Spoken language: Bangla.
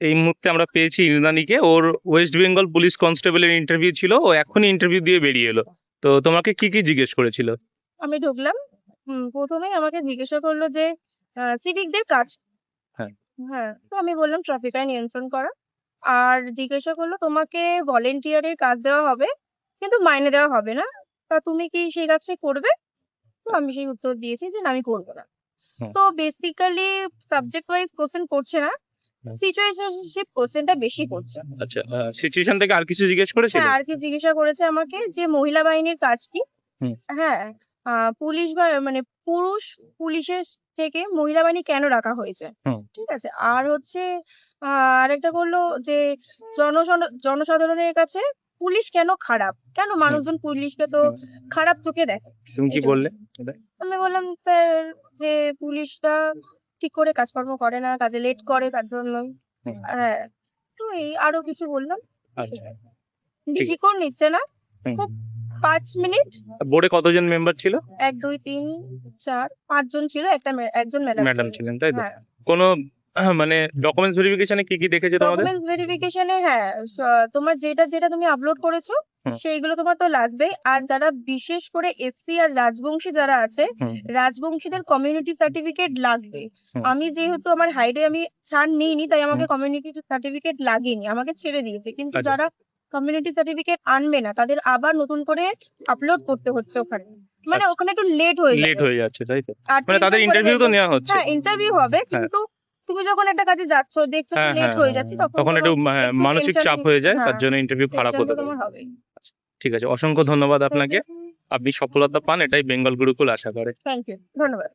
এই মুহূর্তে আমরা পেয়েছি ইন্দ্রাণীকে। ওর ওয়েস্ট বেঙ্গল পুলিশ কনস্টেবলের ইন্টারভিউ ছিল, ও এখনই ইন্টারভিউ দিয়ে বেরিয়ে এলো। তো তোমাকে কি কি জিজ্ঞেস করেছিল? আমি ঢুকলাম, প্রথমেই আমাকে জিজ্ঞাসা করলো যে সিভিকদের কাজ। হ্যাঁ। হ্যাঁ, তো আমি বললাম ট্রাফিক আইন নিয়ন্ত্রণ করা। আর জিজ্ঞাসা করলো তোমাকে ভলেন্টিয়ারের কাজ দেওয়া হবে, কিন্তু মাইনে দেওয়া হবে না, তা তুমি কি সেই কাজটা করবে? তো আমি সেই উত্তর দিয়েছি যে না, আমি করবো না। হুম। তো বেসিক্যালি সাবজেক্ট ওয়াইজ কোশ্চেন করছে না, হুম। সিচুয়েশনশিপ কোশ্চেনটা বেশি করছে। আচ্ছা, সিচুয়েশন থেকে আর কিছু জিজ্ঞেস করেছিল? হ্যাঁ, আর কি জিজ্ঞাসা করেছে আমাকে যে মহিলা বাহিনীর কাজ কি। হুম। হ্যাঁ, পুলিশ বা মানে পুরুষ পুলিশের থেকে মহিলা বাহিনী কেন রাখা হয়েছে, হুম। ঠিক আছে। আর হচ্ছে আরেকটা করলো যে জনসাধারণের কাছে পুলিশ কেন খারাপ, কেন মানুষজন পুলিশকে তো হুম। খারাপ চোখে দেখে। তুমি কি এটা বললে? আমি বললাম স্যার যে পুলিশরা ঠিক করে কাজকর্ম করে না, কাজে লেট করে তার জন্য। হুম। হ্যাঁ, তো এই আরো কিছু বললাম। আচ্ছা, ঠিক। বেশিক্ষণ নিচ্ছে না, হুম। খুব 5 মিনিট। বোর্ডে কতজন মেম্বার ছিল? 1 2 3 4 5 জন ছিল, একজন ম্যাডাম ম্যাডাম ছিল। ছিলেন, তাই তো? হ্যাঁ, কোনো মানে ডকুমেন্টস ভেরিফিকেশনে কি কি দেখেছে তোমাদের? ডকুমেন্টস ভেরিফিকেশনে হ্যাঁ, তোমার যেটা যেটা তুমি আপলোড করেছো হুম। সেইগুলো তোমার তো লাগবেই। আর যারা বিশেষ করে এসসি আর রাজবংশী যারা আছে, হুম। রাজবংশীদের কমিউনিটি সার্টিফিকেট লাগবে। হুম। আমি যেহেতু আমার হাইডে আমি ছাড় নিইনি, তাই আমাকে হুম। কমিউনিটি সার্টিফিকেট লাগেনি, আমাকে ছেড়ে দিয়েছে। কিন্তু আচ্ছা। যারা কমিউনিটি সার্টিফিকেট আনবে না, তাদের আবার নতুন করে আপলোড করতে হচ্ছে ওখানে। মানে আচ্ছা, ওখানে একটু লেট হয়ে লেট যাবে। হয়ে যাচ্ছে, তাই তো? আর মানে তাদের টেনশন করে ইন্টারভিউ তো নেওয়া হচ্ছে। হ্যাঁ, ইন্টারভিউ হবে, হ্যাঁ। কিন্তু তুমি যখন একটা কাজে যাচ্ছ, দেখছো যে হ্যাঁ, লেট হ্যাঁ, হয়ে হ্যাঁ, যাচ্ছে, তখন তখন তোমার একটু একটু মানসিক টেনশন। চাপ হয়ে যায়, তার হ্যাঁ, জন্য ইন্টারভিউ খারাপ টেনশন হতে তো পারে। তোমার হবেই। ঠিক আছে, অসংখ্য ধন্যবাদ থ্যাংক আপনাকে। ইউ। আপনি সফলতা পান, এটাই বেঙ্গল গুরুকুল আশা করে। থ্যাংক ইউ, ধন্যবাদ।